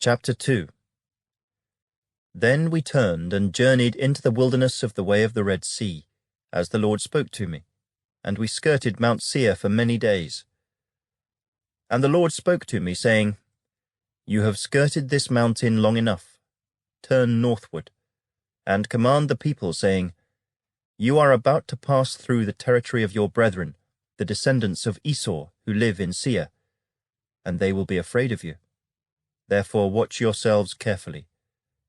Chapter 2. Then we turned and journeyed into the wilderness of the way of the Red Sea, as the Lord spoke to me, and we skirted Mount Seir for many days. And the Lord spoke to me, saying, You have skirted this mountain long enough. Turn northward, and command the people, saying, You are about to pass through the territory of your brethren, the descendants of Esau, who live in Seir, and they will be afraid of you. Therefore watch yourselves carefully.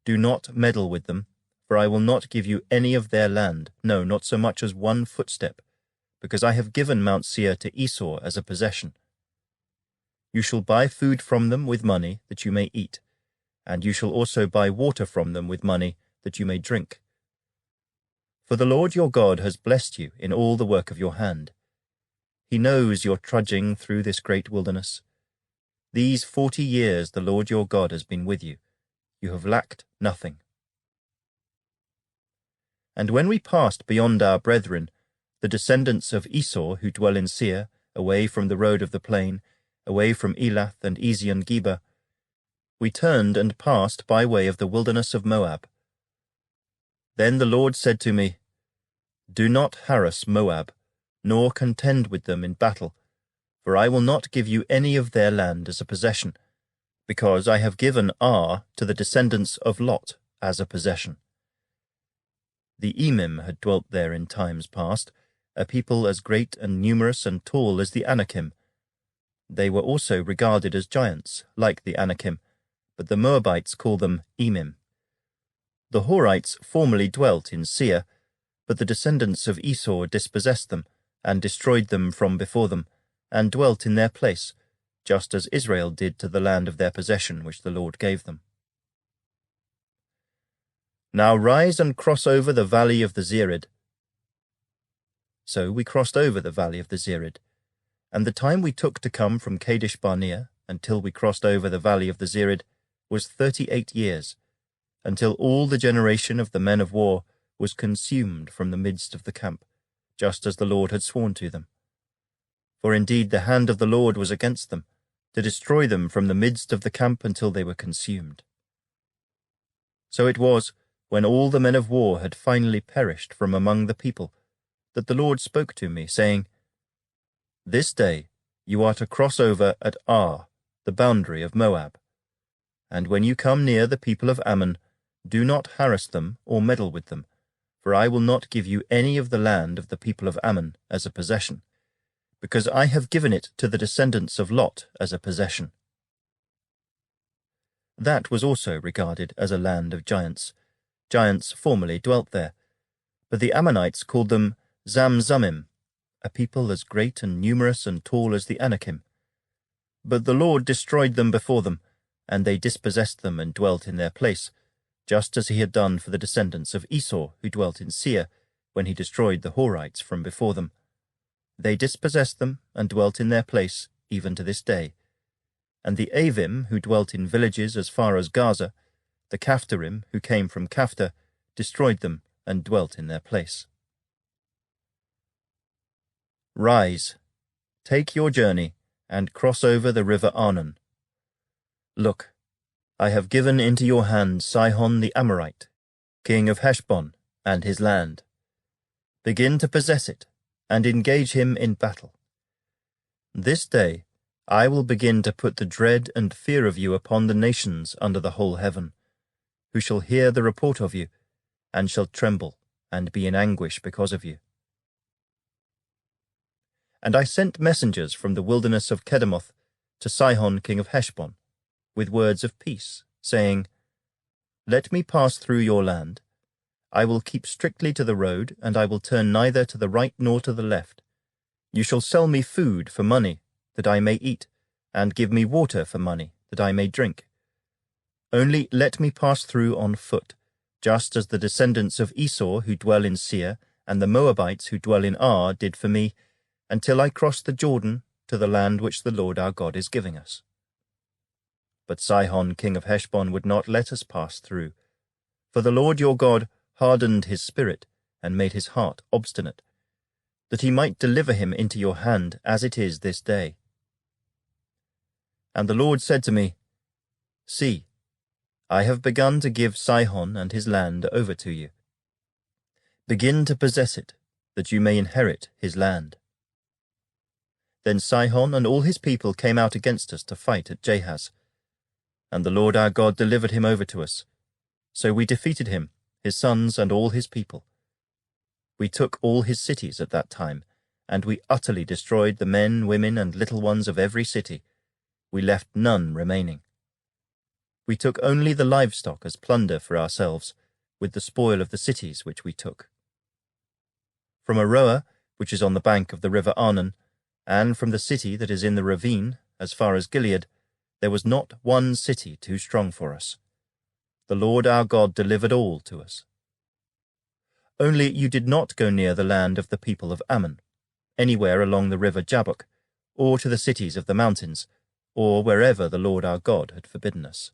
Do not meddle with them, for I will not give you any of their land, no, not so much as one footstep, because I have given Mount Seir to Esau as a possession. You shall buy food from them with money that you may eat, and you shall also buy water from them with money that you may drink. For the Lord your God has blessed you in all the work of your hand. He knows your trudging through this great wilderness. These 40 years the Lord your God has been with you. You have lacked nothing. And when we passed beyond our brethren, the descendants of Esau who dwell in Seir, away from the road of the plain, away from Elath and Ezion-Geber, we turned and passed by way of the wilderness of Moab. Then the Lord said to me, Do not harass Moab, nor contend with them in battle, for I will not give you any of their land as a possession, because I have given Ar to the descendants of Lot as a possession. The Emim had dwelt there in times past, a people as great and numerous and tall as the Anakim. They were also regarded as giants, like the Anakim, but the Moabites call them Emim. The Horites formerly dwelt in Seir, but the descendants of Esau dispossessed them, and destroyed them from before them, and dwelt in their place, just as Israel did to the land of their possession which the Lord gave them. Now rise and cross over the valley of the Zered. So we crossed over the valley of the Zered, and the time we took to come from Kadesh Barnea until we crossed over the valley of the Zered was 38 years, until all the generation of the men of war was consumed from the midst of the camp, just as the Lord had sworn to them. For indeed the hand of the Lord was against them, to destroy them from the midst of the camp until they were consumed. So it was, when all the men of war had finally perished from among the people, that the Lord spoke to me, saying, This day you are to cross over at Ar, the boundary of Moab. And when you come near the people of Ammon, do not harass them or meddle with them, for I will not give you any of the land of the people of Ammon as a possession, because I have given it to the descendants of Lot as a possession. That was also regarded as a land of giants. Giants formerly dwelt there, but the Ammonites called them Zamzummim, a people as great and numerous and tall as the Anakim. But the Lord destroyed them before them, and they dispossessed them and dwelt in their place, just as he had done for the descendants of Esau who dwelt in Seir, when he destroyed the Horites from before them. They dispossessed them and dwelt in their place even to this day. And the Avim, who dwelt in villages as far as Gaza, the Caphtorim, who came from Caphtor, destroyed them and dwelt in their place. Rise, take your journey, and cross over the river Arnon. Look, I have given into your hand Sihon the Amorite, king of Heshbon, and his land. Begin to possess it, and engage him in battle. This day I will begin to put the dread and fear of you upon the nations under the whole heaven, who shall hear the report of you, and shall tremble and be in anguish because of you. And I sent messengers from the wilderness of Kedemoth to Sihon king of Heshbon, with words of peace, saying, Let me pass through your land. I will keep strictly to the road, and I will turn neither to the right nor to the left. You shall sell me food for money, that I may eat, and give me water for money, that I may drink. Only let me pass through on foot, just as the descendants of Esau who dwell in Seir, and the Moabites who dwell in Ar did for me, until I cross the Jordan to the land which the Lord our God is giving us. But Sihon king of Heshbon would not let us pass through, for the Lord your God hardened his spirit, and made his heart obstinate, that he might deliver him into your hand as it is this day. And the Lord said to me, See, I have begun to give Sihon and his land over to you. Begin to possess it, that you may inherit his land." Then Sihon and all his people came out against us to fight at Jahaz, and the Lord our God delivered him over to us. So we defeated him, his sons and all his people. We took all his cities at that time, and we utterly destroyed the men, women, and little ones of every city. We left none remaining. We took only the livestock as plunder for ourselves, with the spoil of the cities which we took. From Aroer, which is on the bank of the river Arnon, and from the city that is in the ravine, as far as Gilead, there was not one city too strong for us. The Lord our God delivered all to us. Only you did not go near the land of the people of Ammon, anywhere along the river Jabbok, or to the cities of the mountains, or wherever the Lord our God had forbidden us.